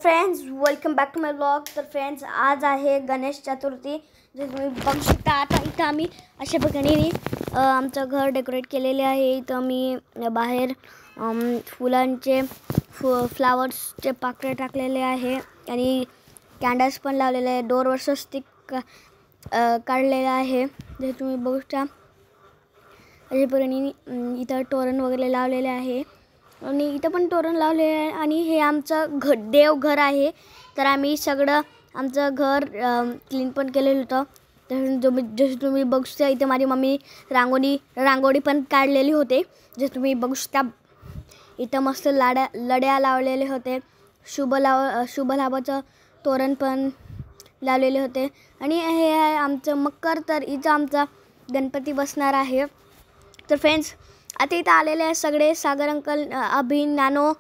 Friends, welcome back to my blog. तर friends, आज आहे गणेश चतुर्थी, जे तुम्ही बघू शकता। आता इथं आम्ही अशा प्रकारे आमचं घर डेकोरेट केलेले आहे। इथं मी बाहेर फुलांचे फ्लावर्सचे पाकळे टाकलेले आहे आणि कॅन्डल्स पण लावलेले आहे। डोरवर स्टिक काढलेला आहे, जे तुम्ही बघू शकता। अशा प्रकारे इथं तोरण वगैरे लावलेले आहे आणि इथं पण तोरण लावले आहे। आणि हे आमचं देवघर आहे, तर आम्ही सगळं आमचं घर क्लीन पण केलेलं होतं। तर जसं तुम्ही बघू शकता, इथे माझी मम्मी रांगोळी पण काढलेली होते, जे तुम्ही बघू शकता। इथं मस्त लड्या लावलेले होते, शुभ लाभाचं तोरण पण लावलेले होते। आणि हे आहे आमचं मकर, तर इथं आमचा गणपती बसणार आहे। तर फ्रेंड्स, आता इथं आलेले आहे सगळे सागर अंकल, अभिन, नानो,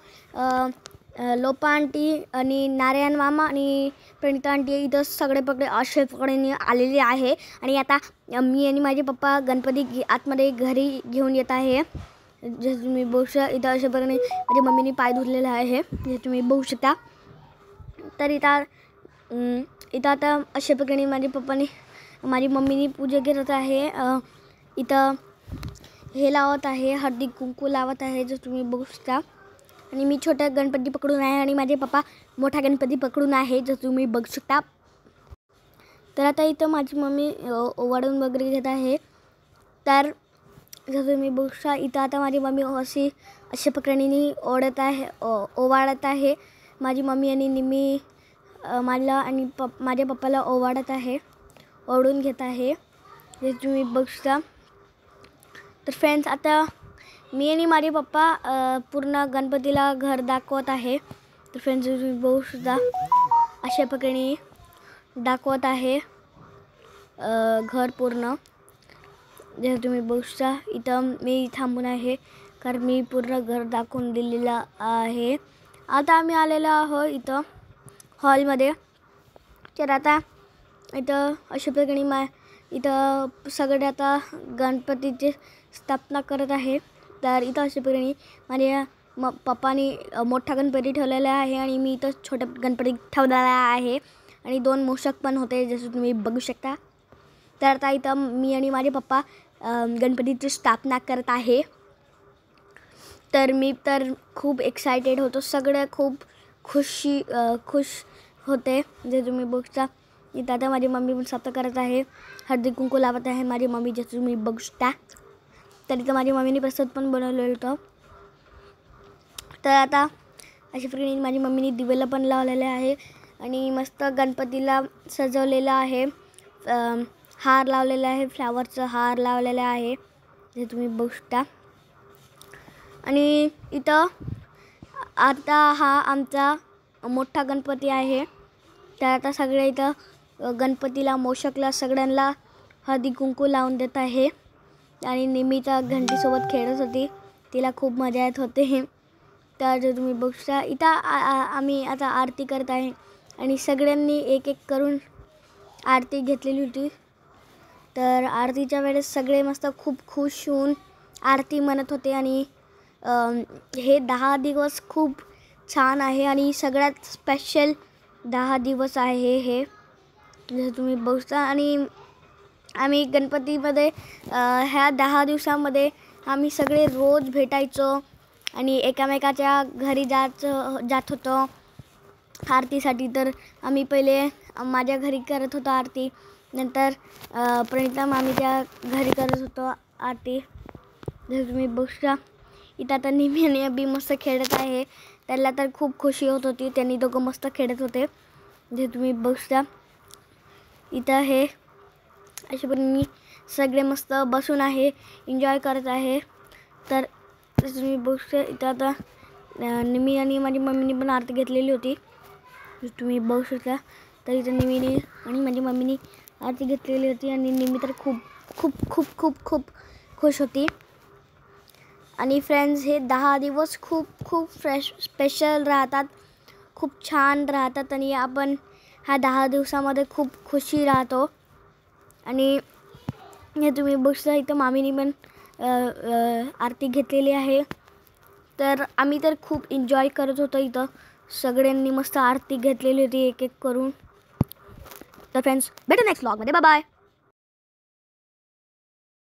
लोपा आंटी आणि नारायण मामा आणि प्रणिता आंटी इथं सगळे अशा प्रकारे आलेले आहे। आणि आता मी आणि माझे पप्पा गणपती आतमध्ये घरी घेऊन येत आहे। जसं तुम्ही बघू शकता, इथं अशा प्रकारे माझ्या मम्मीने पाय धुतलेला आहे, जे तुम्ही बघू शकता। तर इथं आता अशा प्रकारे माझी मम्मीने पूजा करत आहे। इथं हे लावत आहे, हळदी कुंकू लावत आहे, जसं तुम्ही बघू शकता। आणि मी छोटा गणपती पकडून आहे आणि माझे पप्पा मोठा गणपती पकडून आहे, जसं तुम्ही बघू शकता। तर आता इथं माझी मम्मी ओवाळून वगैरे घेत आहे। तर जसं तुम्ही बघू शकता, इथं आता माझी मम्मी अशा प्रकारे ओवाळत आहे। माझी मम्मी आणि निम्मी मला आणि माझ्या पप्पाला ओवाळत आहे, ओढून घेत आहे, जे तुम्ही बघू शकता। तर फ्रेंड्स, आता मी आणि माझे पप्पा पूर्ण गणपतीला घर दाखवत आहे। तर फ्रेंड्स, तुम्ही बघू शकता, अशा प्रकारे दाखवत आहे घर पूर्ण, जे तुम्ही बघू शकता। इथं मी थांबून आहे, कारण मी पूर्ण घर दाखवून दिलेलं आहे। आता आम्ही आलेलो आहोत इथं हॉलमध्ये। तर आता इथं अशा प्रकारे इथं सगळे आता गणपतीची स्थापना करत आहे। तर इथं अशा प्रकारे माझ्या पप्पानी मोठा गणपती ठेवलेला आहे आणि मी इथं छोटा गणपती ठेवलेला आहे आणि 2 मूषक पण होते, जसं तुम्ही बघू शकता। तर आता इथं मी आणि माझे पप्पा गणपतीची स्थापना करत आहे। तर मी तर खूप एक्सायटेड होतो, सगळे खूप खुश होते, जे तुम्ही बघू शकता। इथं आता माझी मम्मी पण स्थापना करत आहे, हळदी कुंकू लावत आहे माझी मम्मी, जसं तुम्ही बघू शकता। तर इथं माझी मम्मीने प्रसाद पण बनवलेलं होतं। तर आता अशा प्रकारे माझी मम्मीने दिवेला पण लावलेले आहे आणि मस्त गणपतीला सजवलेलं आहे। हार लावलेला आहे, फ्लावरचा हार लावलेला आहे, जे तुम्ही बघू शकता। आणि इथं आता हा आमचा मोठा गणपती आहे। तर आता सगळे इथं गणपतीला मोषकला सगळ्यांना हळदी कुंकू लावून देत आहे आणि निमिता घंटीसोबत खेळत होती, तिला खूप मजा येत होते। तर जर तुम्ही बघू शकता, इथं आम्ही आता आरती करत आहे आणि सगळ्यांनी एक एक करून आरती घेतलेली होती। तर आरतीच्या वेळेस सगळे मस्त खूप खुश होऊन आरती म्हणत होते आणि हे 10 दिवस खूप छान आहे आणि सगळ्यात स्पेशल 10 दिवस आहे हे, जसं तुम्ही बघू शकता। आणि आम्ही गणपतीमध्ये ह्या 10 दिवसामध्ये आम्ही सगळे रोज भेटायचो आणि एकमेकाच्या घरी जात होतो आरतीसाठी। तर आम्ही पहिले माझ्या घरी करत होतो आरती, नंतर प्रणिता मामीच्या घरी करत होतो आरती, जसं तुम्ही बघू शकता। इथं आता निमी आणि अभि मस्त खेळत आहे, त्याला तर खूप खुशी होत होती, त्यांनी दोघं मस्त खेळत होते, जे तुम्ही बघू शकता। इथं हे अशा प्रकारे सगळे मस्त बसून आहे, एन्जॉय करत आहे। तर तुम्ही बघू शकता, इथं आता निमी आणि माझी मम्मीने पण आरती घेतलेली होती, तुम्ही बघू शकता। तर इथं निमीने आणि माझी मम्मीने आरती घेतलेली होती आणि निमी तर खूप खूप खूप खूप खूप खुश होती। आणि फ्रेंड्स, हे 10 दिवस खूप खूप स्पेशल राहतात, खूप छान राहतात आणि आपण ह्या 10 दिवसामध्ये खूप खुशी राहतो। आणि हे तुम्ही बघू शकता, इथं मामीने पण आरती घेतलेली आहे। तर आम्ही तर खूप एन्जॉय करत होतो इथं सगळ्यांनी मस्त आरती घेतलेली होती एक एक करून. तर फ्रेंड्स भेटू नेक्स्ट व्लॉगमध्ये. Bye bye.